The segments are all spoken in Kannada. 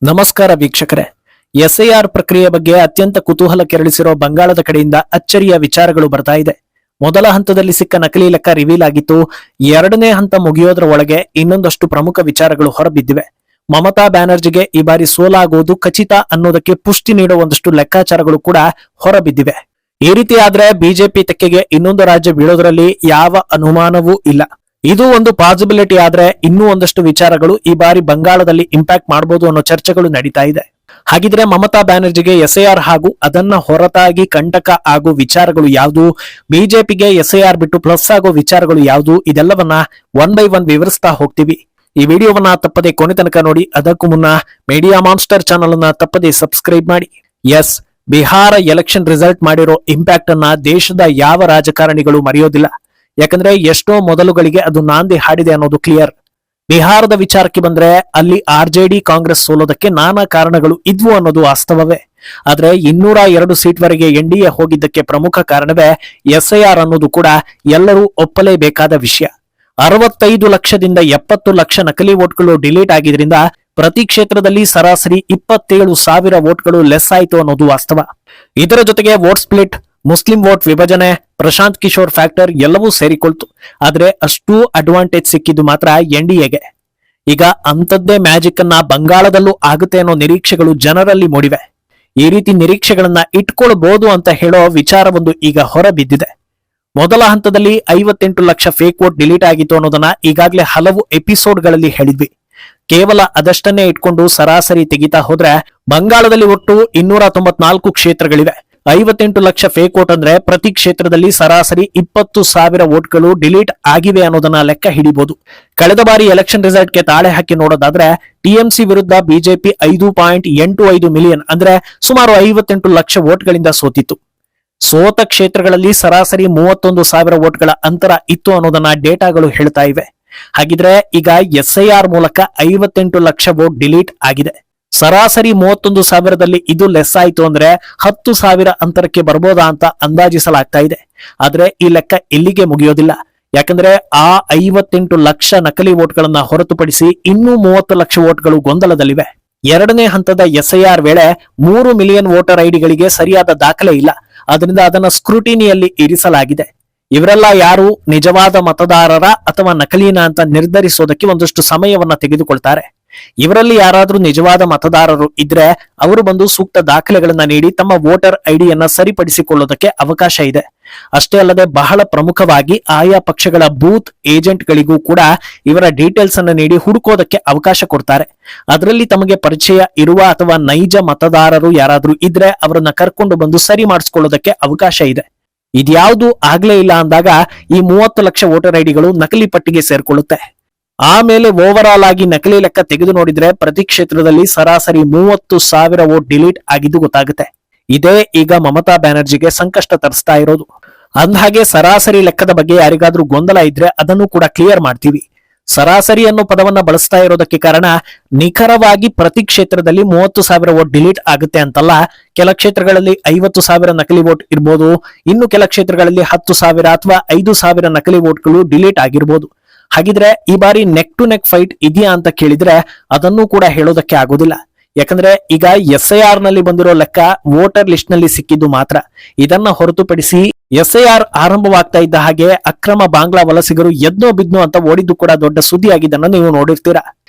ನಮಸ್ಕಾರ ವೀಕ್ಷಕರೇ. ಎಸ್ಐಆರ್ ಪ್ರಕ್ರಿಯೆ ಬಗ್ಗೆ ಅತ್ಯಂತ ಕುತೂಹಲ ಕೆರಳಿಸಿರೋ ಬಂಗಾಳದ ಕಡೆಯಿಂದ ಅಚ್ಚರಿಯ ವಿಚಾರಗಳು ಬರ್ತಾ ಇದೆ. ಮೊದಲ ಹಂತದಲ್ಲಿ ಸಿಕ್ಕ ನಕಲಿ ಲೆಕ್ಕ ರಿವೀಲ್ ಆಗಿತ್ತು. ಎರಡನೇ ಹಂತ ಮುಗಿಯೋದ್ರ ಒಳಗೆ ಇನ್ನೊಂದಷ್ಟು ಪ್ರಮುಖ ವಿಚಾರಗಳು ಹೊರಬಿದ್ದಿವೆ. ಮಮತಾ ಬ್ಯಾನರ್ಜಿಗೆ ಈ ಬಾರಿ ಸೋಲಾಗುವುದು ಖಚಿತ ಅನ್ನೋದಕ್ಕೆ ಪುಷ್ಟಿ ನೀಡುವ ಒಂದಷ್ಟು ಲೆಕ್ಕಾಚಾರಗಳು ಕೂಡ ಹೊರಬಿದ್ದಿವೆ. ಈ ರೀತಿ ಆದ್ರೆ ಬಿಜೆಪಿ ತೆಕ್ಕೆಗೆ ಇನ್ನೊಂದು ರಾಜ್ಯ ಬೀಳೋದ್ರಲ್ಲಿ ಯಾವ ಅನುಮಾನವೂ ಇಲ್ಲ. ಇದು ಒಂದು ಪಾಸಿಬಿಲಿಟಿ ಆದ್ರೆ ಇನ್ನೂ ಒಂದಷ್ಟು ವಿಚಾರಗಳು ಈ ಬಾರಿ ಬಂಗಾಳದಲ್ಲಿ ಇಂಪ್ಯಾಕ್ಟ್ ಮಾಡಬಹುದು ಅನ್ನೋ ಚರ್ಚೆಗಳು ನಡೀತಾ ಇದೆ. ಹಾಗಿದ್ರೆ ಮಮತಾ ಬ್ಯಾನರ್ಜಿಗೆ ಎಸ್ಐಆರ್ ಹಾಗೂ ಅದನ್ನ ಹೊರತಾಗಿ ಕಂಟಕ ಆಗೋ ವಿಚಾರಗಳು ಯಾವುದು, ಬಿಜೆಪಿಗೆ ಎಸ್ಐಆರ್ ಬಿಟ್ಟು ಪ್ಲಸ್ ಆಗೋ ವಿಚಾರಗಳು ಯಾವುದು, ಇದೆಲ್ಲವನ್ನ ಒನ್ ಬೈ ಒನ್ ವಿವರಿಸ್ತಾ ಹೋಗ್ತೀವಿ. ಈ ವಿಡಿಯೋವನ್ನ ತಪ್ಪದೆ ಕೊನೆ ತನಕ ನೋಡಿ. ಅದಕ್ಕೂ ಮುನ್ನ ಮೀಡಿಯಾ ಮಾನ್ಸ್ಟರ್ ಚಾನಲ್ ಅನ್ನ ತಪ್ಪದೆ ಸಬ್ಸ್ಕ್ರೈಬ್ ಮಾಡಿ. ಎಸ್, ಬಿಹಾರ ಎಲೆಕ್ಷನ್ ರಿಸಲ್ಟ್ ಮಾಡಿರೋ ಇಂಪ್ಯಾಕ್ಟ್ ಅನ್ನ ದೇಶದ ಯಾವ ರಾಜಕಾರಣಿಗಳು ಮರೆಯೋದಿಲ್ಲ. ಯಾಕಂದ್ರೆ ಎಷ್ಟೋ ಮೊದಲುಗಳಿಗೆ ಅದು ನಾಂದಿ ಹಾಡಿದೆ ಅನ್ನೋದು ಕ್ಲಿಯರ್. ಬಿಹಾರದ ವಿಚಾರಕ್ಕೆ ಬಂದ್ರೆ ಅಲ್ಲಿ ಆರ್ಜೆಡಿ ಕಾಂಗ್ರೆಸ್ ಸೋಲೋದಕ್ಕೆ ನಾನಾ ಕಾರಣಗಳು ಇದ್ವು ಅನ್ನೋದು ವಾಸ್ತವವೇ. ಆದ್ರೆ 202 ಸೀಟ್ ವರೆಗೆ ಎನ್ಡಿಎ ಹೋಗಿದ್ದಕ್ಕೆ ಪ್ರಮುಖ ಕಾರಣವೇ ಎಸ್ಐಆರ್ ಅನ್ನೋದು ಕೂಡ ಎಲ್ಲರೂ ಒಪ್ಪಲೇಬೇಕಾದ ವಿಷಯ. 65 ಲಕ್ಷದಿಂದ 70 ಲಕ್ಷ ನಕಲಿ ವೋಟ್ಗಳು ಡಿಲೀಟ್ ಆಗಿದ್ರಿಂದ ಪ್ರತಿ ಕ್ಷೇತ್ರದಲ್ಲಿ ಸರಾಸರಿ 27,000 ವೋಟ್ಗಳು ಲೆಸ್ ಆಯಿತು ಅನ್ನೋದು ವಾಸ್ತವ. ಇದರ ಜೊತೆಗೆ ವೋಟ್ ಸ್ಪ್ಲಿಟ್, ಮುಸ್ಲಿಂ ವೋಟ್ ವಿಭಜನೆ, ಪ್ರಶಾಂತ್ ಕಿಶೋರ್ ಫ್ಯಾಕ್ಟರ್ ಎಲ್ಲವೂ ಸೇರಿಕೊಳ್ತು. ಆದ್ರೆ ಅಷ್ಟೂ ಅಡ್ವಾಂಟೇಜ್ ಸಿಕ್ಕಿದ್ದು ಮಾತ್ರ ಎನ್ಡಿಎಗೆ. ಈಗ ಅಂಥದ್ದೇ ಮ್ಯಾಜಿಕ್ ಅನ್ನ ಬಂಗಾಳದಲ್ಲೂ ಆಗುತ್ತೆ ಅನ್ನೋ ನಿರೀಕ್ಷೆಗಳು ಜನರಲ್ಲಿ ಮೂಡಿವೆ. ಈ ರೀತಿ ನಿರೀಕ್ಷೆಗಳನ್ನ ಇಟ್ಕೊಳ್ಬಹುದು ಅಂತ ಹೇಳೋ ವಿಚಾರವೊಂದು ಈಗ ಹೊರಬಿದ್ದಿದೆ. ಮೊದಲ ಹಂತದಲ್ಲಿ 58 ಲಕ್ಷ ಫೇಕ್ ವೋಟ್ ಡಿಲೀಟ್ ಆಗಿತ್ತು ಅನ್ನೋದನ್ನ ಈಗಾಗಲೇ ಹಲವು ಎಪಿಸೋಡ್ಗಳಲ್ಲಿ ಹೇಳಿದ್ವಿ. ಕೇವಲ ಅದಷ್ಟನ್ನೇ ಇಟ್ಕೊಂಡು ಸರಾಸರಿ ತೆಗಿತಾ ಹೋದ್ರೆ ಬಂಗಾಳದಲ್ಲಿ ಒಟ್ಟು 294 ಕ್ಷೇತ್ರಗಳಿವೆ. 58 ಲಕ್ಷ ಫೇಕ್ ವೋಟ್ ಅಂದ್ರೆ ಪ್ರತಿ ಕ್ಷೇತ್ರದಲ್ಲಿ ಸರಾಸರಿ 20,000 ವೋಟ್ಗಳು ಡಿಲೀಟ್ ಆಗಿವೆ ಅನ್ನೋದನ್ನ ಲೆಕ್ಕ ಹಿಡಿಬಹುದು. ಕಳೆದ ಬಾರಿ ಎಲೆಕ್ಷನ್ ರಿಸಲ್ಟ್ಗೆ ತಾಳೆ ಹಾಕಿ ನೋಡೋದಾದ್ರೆ ಟಿಎಂಸಿ ವಿರುದ್ಧ ಬಿಜೆಪಿ 5.85 ಮಿಲಿಯನ್ ಅಂದ್ರೆ ಸುಮಾರು 58 ಲಕ್ಷ ವೋಟ್ಗಳಿಂದ ಸೋತಿತ್ತು. ಸೋತ ಕ್ಷೇತ್ರಗಳಲ್ಲಿ ಸರಾಸರಿ 31,000 ವೋಟ್ಗಳ ಅಂತರ ಇತ್ತು ಅನ್ನೋದನ್ನ ಡೇಟಾಗಳು ಹೇಳ್ತಾ ಇವೆ. ಹಾಗಿದ್ರೆ ಈಗ ಎಸ್ಐಆರ್ ಮೂಲಕ 58 ಲಕ್ಷ ವೋಟ್ ಡಿಲೀಟ್ ಆಗಿದೆ. ಸರಾಸರಿ 31,000ದಲ್ಲಿ ಇದು ಲೆಸ್ ಆಯ್ತು ಅಂದ್ರೆ 10,000 ಅಂತರಕ್ಕೆ ಬರ್ಬೋದಾ ಅಂತ ಅಂದಾಜಿಸಲಾಗ್ತಾ ಇದೆ. ಆದ್ರೆ ಈ ಲೆಕ್ಕ ಇಲ್ಲಿಗೆ ಮುಗಿಯೋದಿಲ್ಲ. ಯಾಕಂದ್ರೆ ಆ 58 ಲಕ್ಷ ನಕಲಿ ವೋಟ್ಗಳನ್ನ ಹೊರತುಪಡಿಸಿ ಇನ್ನೂ 30 ಲಕ್ಷ ವೋಟ್ಗಳು ಗೊಂದಲದಲ್ಲಿವೆ. ಎರಡನೇ ಹಂತದ ಎಸ್ಐಆರ್ ವೇಳೆ 3 ಮಿಲಿಯನ್ ವೋಟರ್ ಐಡಿಗಳಿಗೆ ಸರಿಯಾದ ದಾಖಲೆ ಇಲ್ಲ. ಅದರಿಂದ ಅದನ್ನ ಸ್ಕ್ರೂಟಿನಿಯಲ್ಲಿ ಇರಿಸಲಾಗಿದೆ. ಇವರೆಲ್ಲ ಯಾರು ನಿಜವಾದ ಮತದಾರರ ಅಥವಾ ನಕಲಿನ ಅಂತ ನಿರ್ಧರಿಸೋದಕ್ಕೆ ಒಂದಷ್ಟು ಸಮಯವನ್ನ ತೆಗೆದುಕೊಳ್ತಾರೆ. ಇವರಲ್ಲಿ ಯಾರಾದ್ರೂ ನಿಜವಾದ ಮತದಾರರು ಇದ್ರೆ ಅವರು ಬಂದು ಸೂಕ್ತ ದಾಖಲೆಗಳನ್ನ ನೀಡಿ ತಮ್ಮ ವೋಟರ್ ಐಡಿಯನ್ನ ಸರಿಪಡಿಸಿಕೊಳ್ಳೋದಕ್ಕೆ ಅವಕಾಶ ಇದೆ. ಅಷ್ಟೇ ಅಲ್ಲದೆ ಬಹಳ ಪ್ರಮುಖವಾಗಿ ಆಯಾ ಪಕ್ಷಗಳ ಬೂತ್ ಏಜೆಂಟ್ಗಳಿಗೂ ಕೂಡ ಇವರ ಡೀಟೇಲ್ಸ್ ಅನ್ನ ನೀಡಿ ಹುಡುಕೋದಕ್ಕೆ ಅವಕಾಶ ಕೊಡ್ತಾರೆ. ಅದರಲ್ಲಿ ತಮಗೆ ಪರಿಚಯ ಇರುವ ಅಥವಾ ನೈಜ ಮತದಾರರು ಯಾರಾದ್ರೂ ಇದ್ರೆ ಅವರನ್ನ ಕರ್ಕೊಂಡು ಬಂದು ಸರಿ ಮಾಡಿಸ್ಕೊಳ್ಳೋದಕ್ಕೆ ಅವಕಾಶ ಇದೆ. ಇದ್ಯಾವುದು ಆಗ್ಲೇ ಇಲ್ಲ ಅಂದಾಗ ಈ 30 ಲಕ್ಷ ವೋಟರ್ ಐಡಿಗಳು ನಕಲಿ ಪಟ್ಟಿಗೆ ಸೇರ್ಕೊಳ್ಳುತ್ತೆ. ಆಮೇಲೆ ಓವರ್ ಆಲ್ ಆಗಿ ನಕಲಿ ಲೆಕ್ಕ ತೆಗೆದು ನೋಡಿದ್ರೆ ಪ್ರತಿ ಕ್ಷೇತ್ರದಲ್ಲಿ ಸರಾಸರಿ 30,000 ವೋಟ್ ಡಿಲೀಟ್ ಆಗಿದ್ದು ಗೊತ್ತಾಗುತ್ತೆ. ಇದೇ ಈಗ ಮಮತಾ ಬ್ಯಾನರ್ಜಿಗೆ ಸಂಕಷ್ಟ ತರಿಸ್ತಾ ಇರೋದು. ಅಂದ್ಹಾಗೆ ಸರಾಸರಿ ಲೆಕ್ಕದ ಬಗ್ಗೆ ಯಾರಿಗಾದ್ರೂ ಗೊಂದಲ ಇದ್ರೆ ಅದನ್ನು ಕೂಡ ಕ್ಲಿಯರ್ ಮಾಡ್ತೀವಿ. ಸರಾಸರಿ ಅನ್ನೋ ಪದವನ್ನ ಬಳಸ್ತಾ ಇರೋದಕ್ಕೆ ಕಾರಣ ನಿಖರವಾಗಿ ಪ್ರತಿ ಕ್ಷೇತ್ರದಲ್ಲಿ 30,000 ವೋಟ್ ಡಿಲೀಟ್ ಆಗುತ್ತೆ ಅಂತಲ್ಲ. ಕೆಲ ಕ್ಷೇತ್ರಗಳಲ್ಲಿ 50,000 ನಕಲಿ ವೋಟ್ ಇರ್ಬೋದು. ಇನ್ನು ಕೆಲ ಕ್ಷೇತ್ರಗಳಲ್ಲಿ 10,000 ಅಥವಾ 5,000 ನಕಲಿ ವೋಟ್ಗಳು ಡಿಲೀಟ್ ಆಗಿರ್ಬೋದು. ಹಾಗಿದ್ರೆ ಈ ಬಾರಿ ನೆಕ್ ಟು ನೆಕ್ ಫೈಟ್ ಇದೆಯಾ ಅಂತ ಕೇಳಿದ್ರೆ ಅದನ್ನು ಕೂಡ ಹೇಳೋದಕ್ಕೆ ಆಗೋದಿಲ್ಲ. ಯಾಕಂದ್ರೆ ಈಗ ಎಸ್ಐಆರ್ ನಲ್ಲಿ ಬಂದಿರೋ ಲೆಕ್ಕ ವೋಟರ್ ಲಿಸ್ಟ್ ನಲ್ಲಿ ಸಿಕ್ಕಿದ್ದು ಮಾತ್ರ. ಇದನ್ನ ಹೊರತುಪಡಿಸಿ ಎಸ್ಐಆರ್ ಆರಂಭವಾಗ್ತಾ ಇದ್ದ ಹಾಗೆ ಅಕ್ರಮ ಬಾಂಗ್ಲಾ ವಲಸಿಗರು ಎದ್ನೋ ಬಿದ್ನೋ ಅಂತ ಓಡಿದ್ದು ಕೂಡ ದೊಡ್ಡ ಸುದ್ದಿ ಆಗಿದ್ದನ್ನ ನೀವು ನೋಡಿರ್ತೀರಾ.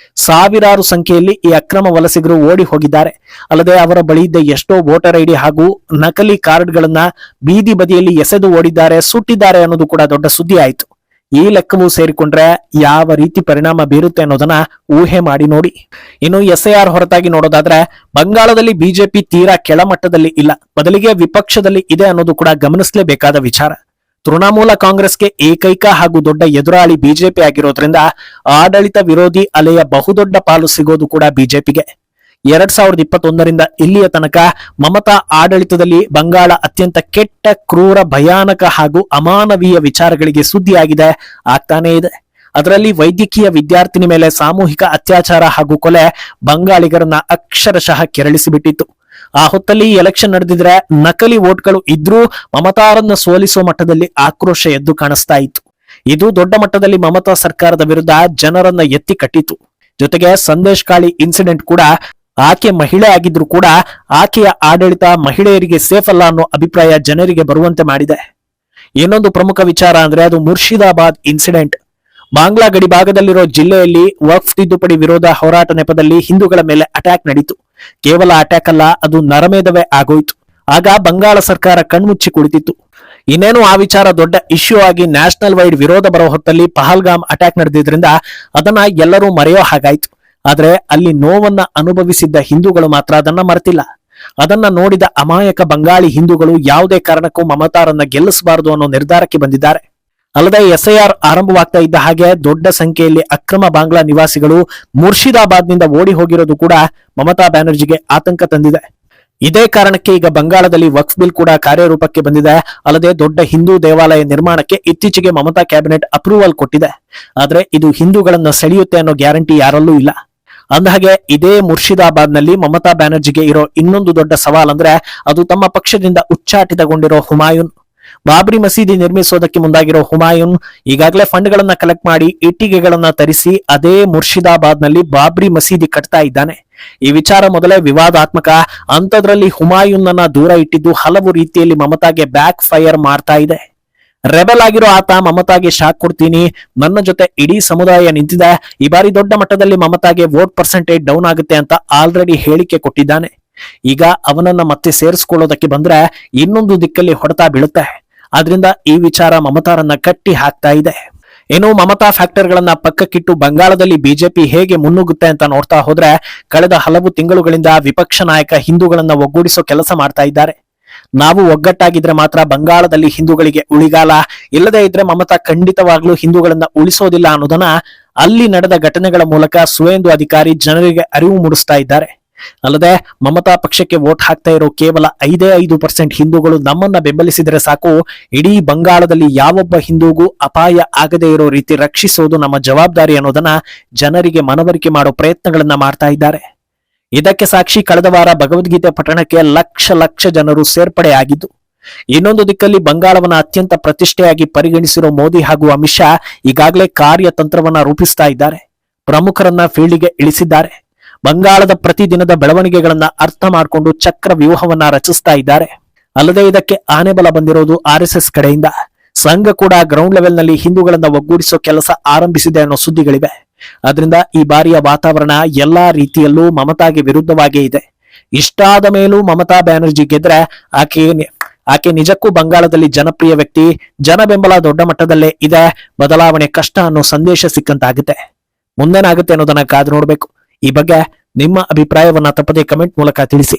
ಸಾವಿರಾರು ಸಂಖ್ಯೆಯಲ್ಲಿ ಈ ಅಕ್ರಮ ವಲಸಿಗರು ಓಡಿ ಹೋಗಿದ್ದಾರೆ. ಅಲ್ಲದೆ ಅವರ ಬಳಿ ಇದ್ದ ಎಷ್ಟೋ ವೋಟರ್ ಐಡಿ ಹಾಗೂ ನಕಲಿ ಕಾರ್ಡ್ಗಳನ್ನ ಬೀದಿ ಬದಿಯಲ್ಲಿ ಎಸೆದು ಓಡಿದ್ದಾರೆ, ಸುಟ್ಟಿದ್ದಾರೆ ಅನ್ನೋದು ಕೂಡ ದೊಡ್ಡ ಸುದ್ದಿ ಆಯಿತು. ಈ ಲೆಕ್ಕವೂ ಸೇರಿಕೊಂಡ್ರೆ ಯಾವ ರೀತಿ ಪರಿಣಾಮ ಬೀರುತ್ತೆ ಅನ್ನೋದನ್ನ ಊಹೆ ಮಾಡಿ ನೋಡಿ. ಇನ್ನು ಎಸ್ಐಆರ್ ಹೊರತಾಗಿ ನೋಡೋದಾದ್ರೆ ಬಂಗಾಳದಲ್ಲಿ ಬಿಜೆಪಿ ತೀರಾ ಕೆಳಮಟ್ಟದಲ್ಲಿ ಇಲ್ಲ, ಬದಲಿಗೆ ವಿಪಕ್ಷದಲ್ಲಿ ಇದೆ ಅನ್ನೋದು ಕೂಡ ಗಮನಿಸಲೇಬೇಕಾದ ವಿಚಾರ. ತೃಣಮೂಲ ಕಾಂಗ್ರೆಸ್ಗೆ ಏಕೈಕ ಹಾಗೂ ದೊಡ್ಡ ಎದುರಾಳಿ ಬಿಜೆಪಿ ಆಗಿರೋದ್ರಿಂದ ಆಡಳಿತ ವಿರೋಧಿ ಅಲೆಯ ಬಹುದೊಡ್ಡ ಪಾಲು ಸಿಗೋದು ಕೂಡ ಬಿಜೆಪಿಗೆ. 2021ರಿಂದ ಇಲ್ಲಿಯ ತನಕ ಮಮತಾ ಆಡಳಿತದಲ್ಲಿ ಬಂಗಾಳ ಅತ್ಯಂತ ಕೆಟ್ಟ, ಕ್ರೂರ, ಭಯಾನಕ ಹಾಗೂ ಅಮಾನವೀಯ ವಿಚಾರಗಳಿಗೆ ಸುದ್ದಿಯಾಗಿದೆ, ಆಗ್ತಾನೇ ಇದೆ. ಅದರಲ್ಲಿ ವೈದ್ಯಕೀಯ ವಿದ್ಯಾರ್ಥಿನಿ ಮೇಲೆ ಸಾಮೂಹಿಕ ಅತ್ಯಾಚಾರ ಹಾಗೂ ಕೊಲೆ ಬಂಗಾಳಿಗರನ್ನ ಅಕ್ಷರಶಃ ಕೆರಳಿಸಿಬಿಟ್ಟಿತ್ತು. ಆ ಹೊತ್ತಲ್ಲಿ ಎಲೆಕ್ಷನ್ ನಡೆದಿದ್ರೆ ನಕಲಿ ವೋಟ್ಗಳು ಇದ್ರೂ ಮಮತಾರನ್ನ ಸೋಲಿಸುವ ಮಟ್ಟದಲ್ಲಿ ಆಕ್ರೋಶ ಎದ್ದು ಕಾಣಿಸ್ತಾ ಇತ್ತು. ಇದು ದೊಡ್ಡ ಮಟ್ಟದಲ್ಲಿ ಮಮತಾ ಸರ್ಕಾರದ ವಿರುದ್ಧ ಜನರನ್ನ ಎತ್ತಿ ಕಟ್ಟಿತು. ಜೊತೆಗೆ ಸಂದೇಶ್ ಕಾಳಿ ಇನ್ಸಿಡೆಂಟ್ ಕೂಡ ಆಕೆ ಮಹಿಳೆ ಆಗಿದ್ರು ಕೂಡ ಆಕೆಯ ಆಡಳಿತ ಮಹಿಳೆಯರಿಗೆ ಸೇಫ್ ಅಲ್ಲ ಅನ್ನೋ ಅಭಿಪ್ರಾಯ ಜನರಿಗೆ ಬರುವಂತೆ ಮಾಡಿದೆ. ಇನ್ನೊಂದು ಪ್ರಮುಖ ವಿಚಾರ ಅಂದ್ರೆ ಅದು ಮುರ್ಷಿದಾಬಾದ್ ಇನ್ಸಿಡೆಂಟ್. ಬಾಂಗ್ಲಾ ಗಡಿ ಭಾಗದಲ್ಲಿರೋ ಜಿಲ್ಲೆಯಲ್ಲಿ ವಕ್ಫ್ ತಿದ್ದುಪಡಿ ವಿರೋಧ ಹೋರಾಟ ನೆಪದಲ್ಲಿ ಹಿಂದೂಗಳ ಮೇಲೆ ಅಟ್ಯಾಕ್ ನಡೀತು. ಕೇವಲ ಅಟ್ಯಾಕ್ ಅಲ್ಲ, ಅದು ನರಮೇಧವೇ ಆಗೋಯ್ತು. ಆಗ ಬಂಗಾಳ ಸರ್ಕಾರ ಕಣ್ಮುಚ್ಚಿ ಕುಳಿತಿತ್ತು. ಇನ್ನೇನು ಆ ವಿಚಾರ ದೊಡ್ಡ ಇಶ್ಯೂ ಆಗಿ ನ್ಯಾಷನಲ್ ವೈಡ್ ವಿರೋಧ ಬರೋ ಹೊತ್ತಲ್ಲಿ ಪಹಲ್ಗಾಮ್ ಅಟ್ಯಾಕ್ ನಡೆದಿದ್ರಿಂದ ಅದನ್ನ ಎಲ್ಲರೂ ಮರೆಯೋ ಹಾಗಾಯ್ತು. ಆದ್ರೆ ಅಲ್ಲಿ ನೋವನ್ನ ಅನುಭವಿಸಿದ್ದ ಹಿಂದೂಗಳು ಮಾತ್ರ ಅದನ್ನ ಮರೆತಿಲ್ಲ. ಅದನ್ನ ನೋಡಿದ ಅಮಾಯಕ ಬಂಗಾಳಿ ಹಿಂದೂಗಳು ಯಾವುದೇ ಕಾರಣಕ್ಕೂ ಮಮತಾರನ್ನ ಗೆಲ್ಲಿಸಬಾರದು ಅನ್ನೋ ನಿರ್ಧಾರಕ್ಕೆ ಬಂದಿದ್ದಾರೆ. ಅಲ್ಲದೆ SIR ಆರಂಭವಾಗ್ತಾ ಇದ್ದ ಹಾಗೆ ದೊಡ್ಡ ಸಂಖ್ಯೆಯಲ್ಲಿ ಅಕ್ರಮ ಬಾಂಗ್ಲಾ ನಿವಾಸಿಗಳು ಮುರ್ಷಿದಾಬಾದ್ನಿಂದ ಓಡಿ ಹೋಗಿರೋದು ಕೂಡ ಮಮತಾ ಬ್ಯಾನರ್ಜಿಗೆ ಆತಂಕ ತಂದಿದೆ. ಇದೇ ಕಾರಣಕ್ಕೆ ಈಗ ಬಂಗಾಳದಲ್ಲಿ ವಕ್ಫ್ ಬಿಲ್ ಕೂಡ ಕಾರ್ಯರೂಪಕ್ಕೆ ಬಂದಿದೆ. ಅಲ್ಲದೆ ದೊಡ್ಡ ಹಿಂದೂ ದೇವಾಲಯ ನಿರ್ಮಾಣಕ್ಕೆ ಇತ್ತೀಚೆಗೆ ಮಮತಾ ಕ್ಯಾಬಿನೆಟ್ ಅಪ್ರೂವಲ್ ಕೊಟ್ಟಿದೆ. ಆದ್ರೆ ಇದು ಹಿಂದೂಗಳನ್ನ ಸೆಳೆಯುತ್ತೆ ಅನ್ನೋ ಗ್ಯಾರಂಟಿ ಯಾರಲ್ಲೂ ಇಲ್ಲ. ಅಂದಹಾಗೆ ಇದೇ ಮುರ್ಷಿದಾಬಾದ್ನಲ್ಲಿ ಮಮತಾ ಬ್ಯಾನರ್ಜಿಗೆ ಇರೋ ಇನ್ನೊಂದು ದೊಡ್ಡ ಸವಾಲಂದ್ರೆ ಅದು ತಮ್ಮ ಪಕ್ಷದಿಂದ ಉಚ್ಚಾಟಿತಗೊಂಡಿರೋ ಹುಮಾಯೂನ್. ಬಾಬ್ರಿ ಮಸೀದಿ ನಿರ್ಮಿಸೋದಕ್ಕೆ ಮುಂದಾಗಿರೋ ಹುಮಾಯೂನ್ ಈಗಾಗಲೇ ಫಂಡ್ಗಳನ್ನ ಕಲೆಕ್ಟ್ ಮಾಡಿ ಇಟ್ಟಿಗೆಗಳನ್ನ ತರಿಸಿ ಅದೇ ಮುರ್ಷಿದಾಬಾದ್ನಲ್ಲಿ ಬಾಬ್ರಿ ಮಸೀದಿ ಕಟ್ತಾ ಇದ್ದಾನೆ. ಈ ವಿಚಾರ ಮೊದಲೇ ವಿವಾದಾತ್ಮಕ. ಅಂಥದ್ರಲ್ಲಿ ಹುಮಾಯೂನ್ನನ್ನ ದೂರ ಇಟ್ಟಿದ್ದು ಹಲವು ರೀತಿಯಲ್ಲಿ ಮಮತಾಗೆ ಬ್ಯಾಕ್ ಫೈರ್ ಮಾಡ್ತಾ ಇದೆ. ರೆಬೆಲ್ ಆಗಿರೋ ಆತ ಮಮತಾಗೆ ಶಾಕ್ ಕೊಡ್ತೀನಿ, ನನ್ನ ಜೊತೆ ಇಡೀ ಸಮುದಾಯ ನಿಂತಿದೆ, ಈ ಬಾರಿ ದೊಡ್ಡ ಮಟ್ಟದಲ್ಲಿ ಮಮತಾಗೆ ವೋಟ್ ಪರ್ಸೆಂಟೇಜ್ ಡೌನ್ ಆಗುತ್ತೆ ಅಂತ ಆಲ್ರೆಡಿ ಹೇಳಿಕೆ ಕೊಟ್ಟಿದ್ದಾನೆ. ಈಗ ಅವನನ್ನ ಮತ್ತೆ ಸೇರಿಸ್ಕೊಳ್ಳೋದಕ್ಕೆ ಬಂದ್ರೆ ಇನ್ನೊಂದು ದಿಕ್ಕಲ್ಲಿ ಹೊಡೆತ ಬೀಳುತ್ತೆ. ಆದ್ರಿಂದ ಈ ವಿಚಾರ ಮಮತಾರನ್ನ ಕಟ್ಟಿ ಹಾಕ್ತಾ ಇದೆ. ಇನ್ನು ಮಮತಾ ಫ್ಯಾಕ್ಟರ್ಗಳನ್ನ ಪಕ್ಕಕ್ಕಿಟ್ಟು ಬಂಗಾಳದಲ್ಲಿ ಬಿಜೆಪಿ ಹೇಗೆ ಮುನ್ನುಗ್ಗುತ್ತೆ ಅಂತ ನೋಡ್ತಾ ಹೋದ್ರೆ ಕಳೆದ ಹಲವು ತಿಂಗಳುಗಳಿಂದ ವಿಪಕ್ಷ ನಾಯಕ ಹಿಂದೂಗಳನ್ನ ಒಗ್ಗೂಡಿಸೋ ಕೆಲಸ ಮಾಡ್ತಾ ಇದ್ದಾರೆ. ನಾವು ಒಗ್ಗಟ್ಟಾಗಿದ್ರೆ ಮಾತ್ರ ಬಂಗಾಳದಲ್ಲಿ ಹಿಂದೂಗಳಿಗೆ ಉಳಿಗಾಲ, ಇಲ್ಲದೆ ಇದ್ರೆ ಮಮತಾ ಖಂಡಿತವಾಗ್ಲೂ ಹಿಂದೂಗಳನ್ನ ಉಳಿಸೋದಿಲ್ಲ ಅನ್ನೋದನ್ನ ಅಲ್ಲಿ ನಡೆದ ಘಟನೆಗಳ ಮೂಲಕ ಸುವೇಂದು ಅಧಿಕಾರಿ ಜನರಿಗೆ ಅರಿವು ಮೂಡಿಸ್ತಾ ಇದ್ದಾರೆ. ಅಲ್ಲದೆ ಮಮತಾ ಪಕ್ಷಕ್ಕೆ ವೋಟ್ ಹಾಕ್ತಾ ಇರೋ ಕೇವಲ 5% ಹಿಂದೂಗಳು ನಮ್ಮನ್ನ ಬೆಂಬಲಿಸಿದ್ರೆ ಸಾಕು, ಇಡೀ ಬಂಗಾಳದಲ್ಲಿ ಯಾವೊಬ್ಬ ಹಿಂದೂಗೂ ಅಪಾಯ ಆಗದೇ ಇರೋ ರೀತಿ ರಕ್ಷಿಸೋದು ನಮ್ಮ ಜವಾಬ್ದಾರಿ ಅನ್ನೋದನ್ನ ಜನರಿಗೆ ಮನವರಿಕೆ ಮಾಡೋ ಪ್ರಯತ್ನಗಳನ್ನ ಮಾಡ್ತಾ ಇದ್ದಾರೆ. ಇದಕ್ಕೆ ಸಾಕ್ಷಿ ಕಳೆದ ವಾರ ಭಗವದ್ಗೀತೆ ಪಠಣಕ್ಕೆ ಲಕ್ಷ ಜನರು ಸೇರ್ಪಡೆಯಾಗಿದ್ದು. ಇನ್ನೊಂದು ದಿಕ್ಕಲ್ಲಿ ಬಂಗಾಳವನ್ನ ಅತ್ಯಂತ ಪ್ರತಿಷ್ಠೆಯಾಗಿ ಪರಿಗಣಿಸಿರೋ ಮೋದಿ ಹಾಗೂ ಅಮಿತ್ ಶಾ ಈಗಾಗಲೇ ಕಾರ್ಯತಂತ್ರವನ್ನ ರೂಪಿಸ್ತಾ ಇದ್ದಾರೆ. ಪ್ರಮುಖರನ್ನ ಫೀಲ್ಡಿಗೆ ಇಳಿಸಿದ್ದಾರೆ. ಬಂಗಾಳದ ಪ್ರತಿದಿನದ ಬೆಳವಣಿಗೆಗಳನ್ನ ಅರ್ಥ ಮಾಡಿಕೊಂಡು ಚಕ್ರ ವ್ಯೂಹವನ್ನ ರಚಿಸ್ತಾ ಇದ್ದಾರೆ. ಅಲ್ಲದೆ ಇದಕ್ಕೆ ಆನೆಬಲ ಬಂದಿರೋದು RSS ಕಡೆಯಿಂದ. ಸಂಘ ಕೂಡ ಗ್ರೌಂಡ್ ಲೆವೆಲ್ ನಲ್ಲಿ ಹಿಂದೂಗಳನ್ನ ಒಗ್ಗೂಡಿಸೋ ಕೆಲಸ ಆರಂಭಿಸಿದೆ ಅನ್ನೋ ಸುದ್ದಿಗಳಿವೆ. ಆದ್ರಿಂದ ಈ ಬಾರಿಯ ವಾತಾವರಣ ಎಲ್ಲಾ ರೀತಿಯಲ್ಲೂ ಮಮತಾಗೆ ವಿರುದ್ಧವಾಗೇ ಇದೆ. ಇಷ್ಟಾದ ಮೇಲೂ ಮಮತಾ ಬ್ಯಾನರ್ಜಿ ಗೆದ್ರೆ ಆಕೆ ನಿಜಕ್ಕೂ ಬಂಗಾಳದಲ್ಲಿ ಜನಪ್ರಿಯ ವ್ಯಕ್ತಿ, ಜನ ಬೆಂಬಲ ದೊಡ್ಡ ಮಟ್ಟದಲ್ಲೇ ಇದೆ, ಬದಲಾವಣೆ ಕಷ್ಟ ಅನ್ನೋ ಸಂದೇಶ ಸಿಕ್ಕಂತಾಗುತ್ತೆ. ಮುಂದೇನಾಗುತ್ತೆ ಅನ್ನೋದನ್ನ ಕಾದು ನೋಡ್ಬೇಕು. ಈ ಬಗ್ಗೆ ನಿಮ್ಮ ಅಭಿಪ್ರಾಯವನ್ನ ತಪ್ಪದೆ ಕಮೆಂಟ್ ಮೂಲಕ ತಿಳಿಸಿ.